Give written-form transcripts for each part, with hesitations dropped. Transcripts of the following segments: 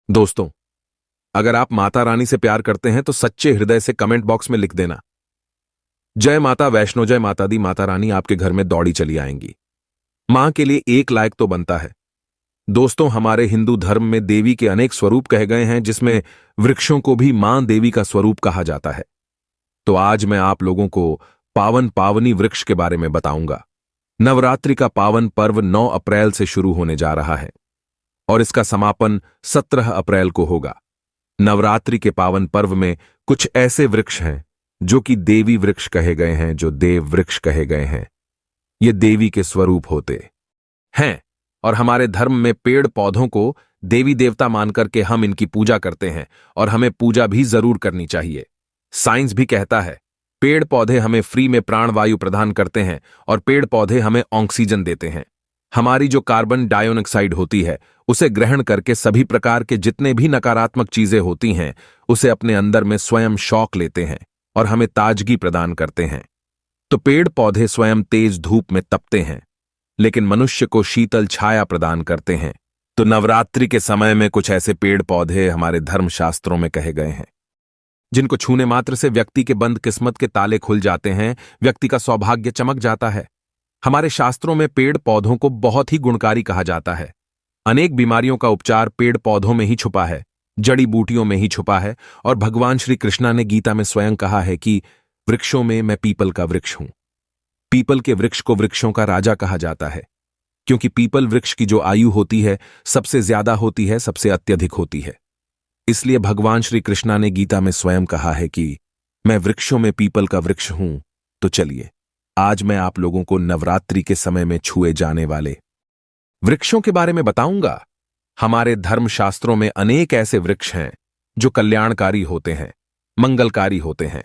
दोस्तों, अगर आप माता रानी से प्यार करते हैं तो सच्चे हृदय से कमेंट बॉक्स में लिख देना, जय माता वैष्णो, जय माता दी। माता रानी आपके घर में दौड़ी चली आएंगी। मां के लिए एक लाइक तो बनता है। दोस्तों, हमारे हिंदू धर्म में देवी के अनेक स्वरूप कहे गए हैं, जिसमें वृक्षों को भी मां देवी का स्वरूप कहा जाता है। तो आज मैं आप लोगों को पावन पावनी वृक्ष के बारे में बताऊंगा। नवरात्रि का पावन पर्व 9 अप्रैल से शुरू होने जा रहा है और इसका समापन 17 अप्रैल को होगा। नवरात्रि के पावन पर्व में कुछ ऐसे वृक्ष हैं जो कि देवी वृक्ष कहे गए हैं, जो देव वृक्ष कहे गए हैं। ये देवी के स्वरूप होते हैं और हमारे धर्म में पेड़ पौधों को देवी देवता मानकर के हम इनकी पूजा करते हैं और हमें पूजा भी जरूर करनी चाहिए। साइंस भी कहता है पेड़ पौधे हमें फ्री में प्राणवायु प्रदान करते हैं और पेड़ पौधे हमें ऑक्सीजन देते हैं। हमारी जो कार्बन डाइऑक्साइड होती है उसे ग्रहण करके सभी प्रकार के जितने भी नकारात्मक चीजें होती हैं उसे अपने अंदर में स्वयं शौक लेते हैं और हमें ताजगी प्रदान करते हैं। तो पेड़ पौधे स्वयं तेज धूप में तपते हैं लेकिन मनुष्य को शीतल छाया प्रदान करते हैं। तो नवरात्रि के समय में कुछ ऐसे पेड़ पौधे हमारे धर्मशास्त्रों में कहे गए हैं जिनको छूने मात्र से व्यक्ति के बंद किस्मत के ताले खुल जाते हैं, व्यक्ति का सौभाग्य चमक जाता है। हमारे शास्त्रों में पेड़ पौधों को बहुत ही गुणकारी कहा जाता है। अनेक बीमारियों का उपचार पेड़ पौधों में ही छुपा है, जड़ी बूटियों में ही छुपा है। और भगवान श्री कृष्णा ने गीता में स्वयं कहा है कि वृक्षों में मैं पीपल का वृक्ष हूं। पीपल के वृक्ष को वृक्षों का राजा कहा जाता है क्योंकि पीपल वृक्ष की जो आयु होती है सबसे ज्यादा होती है, सबसे अत्यधिक होती है। इसलिए भगवान श्री कृष्णा ने गीता में स्वयं कहा है कि मैं वृक्षों में पीपल का वृक्ष हूं। तो चलिए आज मैं आप लोगों को नवरात्रि के समय में छुए जाने वाले वृक्षों के बारे में बताऊंगा। हमारे धर्मशास्त्रों में अनेक ऐसे वृक्ष हैं जो कल्याणकारी होते हैं, मंगलकारी होते हैं।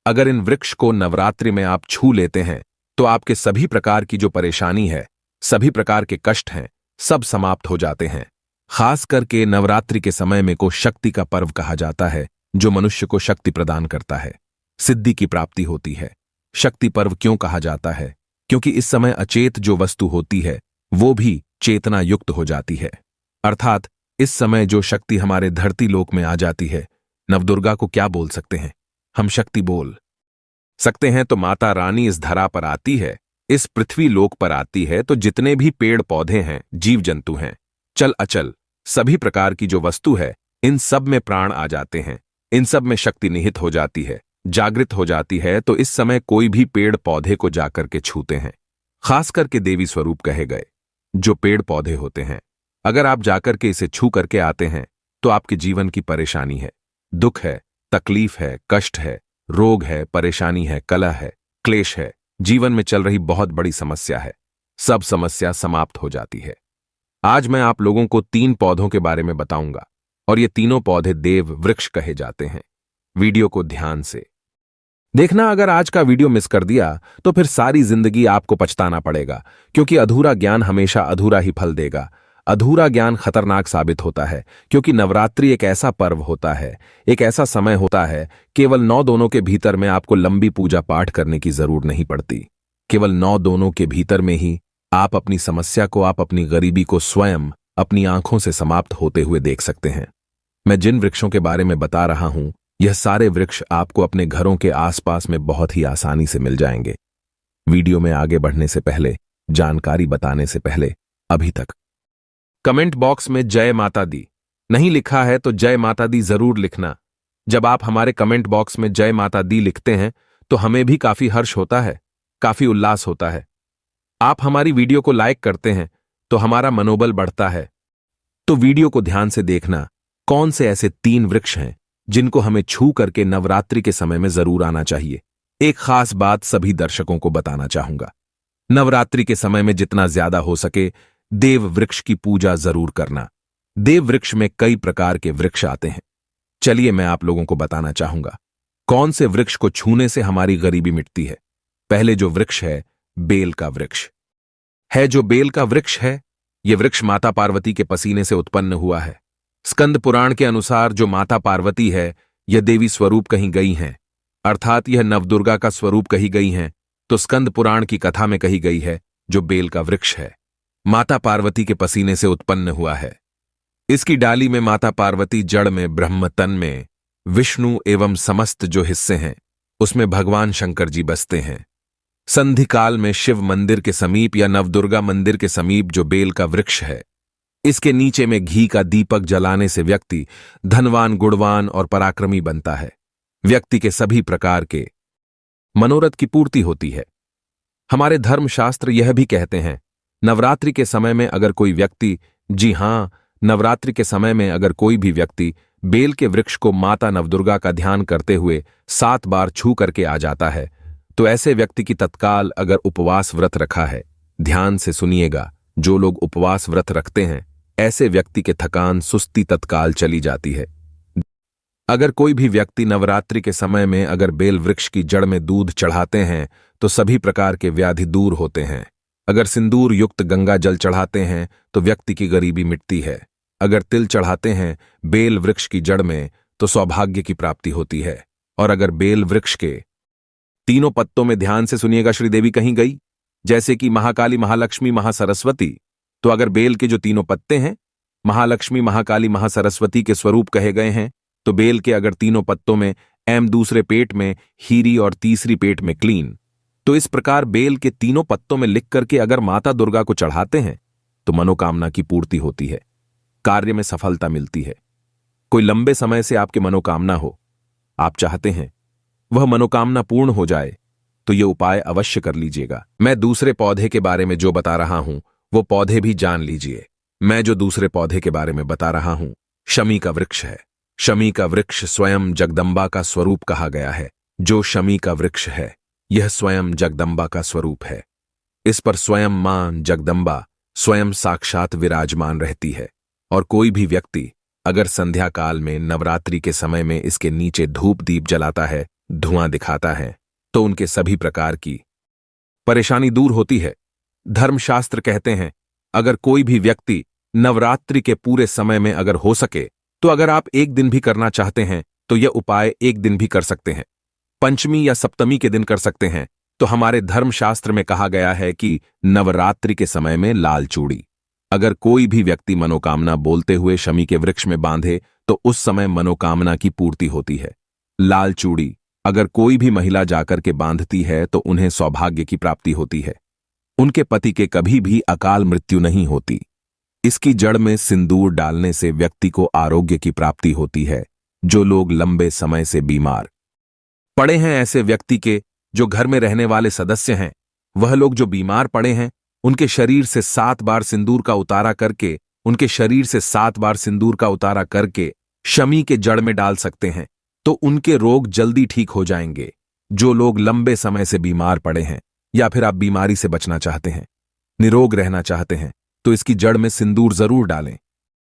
अगर इन वृक्ष को नवरात्रि में आप छू लेते हैं तो आपके सभी प्रकार की जो परेशानी है, सभी प्रकार के कष्ट हैं, सब समाप्त हो जाते हैं। खास करके नवरात्रि के समय में को शक्ति का पर्व कहा जाता है, जो मनुष्य को शक्ति प्रदान करता है, सिद्धि की प्राप्ति होती है। शक्ति पर्व क्यों कहा जाता है? क्योंकि इस समय अचेत जो वस्तु होती है वो भी चेतना युक्त हो जाती है। अर्थात इस समय जो शक्ति हमारे धरती लोक में आ जाती है, नवदुर्गा को क्या बोल सकते हैं हम? शक्ति बोल सकते हैं। तो माता रानी इस धरा पर आती है, इस पृथ्वी लोक पर आती है, तो जितने भी पेड़ पौधे हैं, जीव जंतु हैं, चल अचल सभी प्रकार की जो वस्तु है, इन सब में प्राण आ जाते हैं, इन सब में शक्ति निहित हो जाती है, जागृत हो जाती है। तो इस समय कोई भी पेड़ पौधे को जाकर के छूते हैं, खास करके देवी स्वरूप कहे गए जो पेड़ पौधे होते हैं, अगर आप जाकर के इसे छू करके आते हैं तो आपके जीवन की परेशानी है, दुख है, तकलीफ है, कष्ट है, रोग है, परेशानी है, कलह है, क्लेश है, जीवन में चल रही बहुत बड़ी समस्या है, सब समस्या समाप्त हो जाती है। आज मैं आप लोगों को 3 पौधों के बारे में बताऊंगा और ये तीनों पौधे देव वृक्ष कहे जाते हैं। वीडियो को ध्यान से देखना। अगर आज का वीडियो मिस कर दिया तो फिर सारी जिंदगी आपको पछताना पड़ेगा, क्योंकि अधूरा ज्ञान हमेशा अधूरा ही फल देगा। अधूरा ज्ञान खतरनाक साबित होता है, क्योंकि नवरात्रि एक ऐसा पर्व होता है, एक ऐसा समय होता है, केवल 9 दोनों के भीतर में आपको लंबी पूजा पाठ करने की जरूरत नहीं पड़ती। केवल 9 दोनों के भीतर में ही आप अपनी समस्या को, आप अपनी गरीबी को स्वयं अपनी आंखों से समाप्त होते हुए देख सकते हैं। मैं जिन वृक्षों के बारे में बता रहा हूं, यह सारे वृक्ष आपको अपने घरों के आसपास में बहुत ही आसानी से मिल जाएंगे। वीडियो में आगे बढ़ने से पहले, जानकारी बताने से पहले, अभी तक कमेंट बॉक्स में जय माता दी नहीं लिखा है तो जय माता दी जरूर लिखना। जब आप हमारे कमेंट बॉक्स में जय माता दी लिखते हैं तो हमें भी काफी हर्ष होता है, काफी उल्लास होता है। आप हमारी वीडियो को लाइक करते हैं तो हमारा मनोबल बढ़ता है। तो वीडियो को ध्यान से देखना, कौन से ऐसे 3 वृक्ष हैं जिनको हमें छू करके नवरात्रि के समय में जरूर आना चाहिए। एक खास बात सभी दर्शकों को बताना चाहूंगा, नवरात्रि के समय में जितना ज्यादा हो सके देव वृक्ष की पूजा जरूर करना। देव वृक्ष में कई प्रकार के वृक्ष आते हैं। चलिए मैं आप लोगों को बताना चाहूंगा कौन से वृक्ष को छूने से हमारी गरीबी मिटती है। पहले जो वृक्ष है, बेल का वृक्ष है। जो बेल का वृक्ष है, यह वृक्ष माता पार्वती के पसीने से उत्पन्न हुआ है। स्कंद पुराण के अनुसार जो माता पार्वती है, यह देवी स्वरूप कही गई हैं, अर्थात यह नवदुर्गा का स्वरूप कही गई हैं। तो स्कंद पुराण की कथा में कही गई है जो बेल का वृक्ष है, माता पार्वती के पसीने से उत्पन्न हुआ है। इसकी डाली में माता पार्वती, जड़ में ब्रह्म, तन में विष्णु एवं समस्त जो हिस्से हैं उसमें भगवान शंकर जी बसते हैं। संधि काल में शिव मंदिर के समीप या नवदुर्गा मंदिर के समीप जो बेल का वृक्ष है, इसके नीचे में घी का दीपक जलाने से व्यक्ति धनवान, गुणवान और पराक्रमी बनता है। व्यक्ति के सभी प्रकार के मनोरथ की पूर्ति होती है। हमारे धर्मशास्त्र यह भी कहते हैं, नवरात्रि के समय में अगर कोई व्यक्ति, जी हां, नवरात्रि के समय में अगर कोई भी व्यक्ति बेल के वृक्ष को माता नवदुर्गा का ध्यान करते हुए 7 बार छू करके आ जाता है, तो ऐसे व्यक्ति की तत्काल अगर उपवास व्रत रखा है, ध्यान से सुनिएगा, जो लोग उपवास व्रत रखते हैं ऐसे व्यक्ति के थकान, सुस्ती तत्काल चली जाती है। अगर कोई भी व्यक्ति नवरात्रि के समय में अगर बेल वृक्ष की जड़ में दूध चढ़ाते हैं तो सभी प्रकार के व्याधि दूर होते हैं। अगर सिंदूर युक्त गंगा जल चढ़ाते हैं तो व्यक्ति की गरीबी मिटती है। अगर तिल चढ़ाते हैं बेल वृक्ष की जड़ में तो सौभाग्य की प्राप्ति होती है। और अगर बेल वृक्ष के तीनों पत्तों में, ध्यान से सुनिएगा, श्रीदेवी कहीं गई, जैसे कि महाकाली, महालक्ष्मी, महासरस्वती, तो अगर बेल के जो तीनों पत्ते हैं महालक्ष्मी, महाकाली, महासरस्वती के स्वरूप कहे गए हैं, तो बेल के अगर तीनों पत्तों में एम, दूसरे पेट में हीरी और तीसरी पेट में क्लीन, तो इस प्रकार बेल के तीनों पत्तों में लिख करके अगर माता दुर्गा को चढ़ाते हैं तो मनोकामना की पूर्ति होती है, कार्य में सफलता मिलती है। कोई लंबे समय से आपकी मनोकामना हो, आप चाहते हैं वह मनोकामना पूर्ण हो जाए, तो यह उपाय अवश्य कर लीजिएगा। मैं दूसरे पौधे के बारे में जो बता रहा हूं वो पौधे भी जान लीजिए। मैं जो दूसरे पौधे के बारे में बता रहा हूं शमी का वृक्ष है। शमी का वृक्ष स्वयं जगदम्बा का स्वरूप कहा गया है। जो शमी का वृक्ष है यह स्वयं जगदम्बा का स्वरूप है। इस पर स्वयं मां जगदम्बा स्वयं साक्षात विराजमान रहती है। और कोई भी व्यक्ति अगर संध्या काल में नवरात्रि के समय में इसके नीचे धूप दीप जलाता है, धुआं दिखाता है, तो उनके सभी प्रकार की परेशानी दूर होती है। धर्मशास्त्र कहते हैं अगर कोई भी व्यक्ति नवरात्रि के पूरे समय में अगर हो सके तो अगर आप एक दिन भी करना चाहते हैं तो यह उपाय एक दिन भी कर सकते हैं, पंचमी या सप्तमी के दिन कर सकते हैं। तो हमारे धर्मशास्त्र में कहा गया है कि नवरात्रि के समय में लाल चूड़ी अगर कोई भी व्यक्ति मनोकामना बोलते हुए शमी के वृक्ष में बांधे तो उस समय मनोकामना की पूर्ति होती है। लाल चूड़ी अगर कोई भी महिला जाकर के बांधती है तो उन्हें सौभाग्य की प्राप्ति होती है, उनके पति के कभी भी अकाल मृत्यु नहीं होती। इसकी जड़ में सिंदूर डालने से व्यक्ति को आरोग्य की प्राप्ति होती है। जो लोग लंबे समय से बीमार पड़े हैं, ऐसे व्यक्ति के जो घर में रहने वाले सदस्य हैं, वह लोग जो बीमार पड़े हैं, उनके शरीर से 7 बार सिंदूर का उतारा करके, उनके शरीर से 7 बार सिंदूर का उतारा करके शमी के जड़ में डाल सकते हैं, तो उनके रोग जल्दी ठीक हो जाएंगे। जो लोग लंबे समय से बीमार पड़े हैं या फिर आप बीमारी से बचना चाहते हैं, निरोग रहना चाहते हैं, तो इसकी जड़ में सिंदूर जरूर डालें।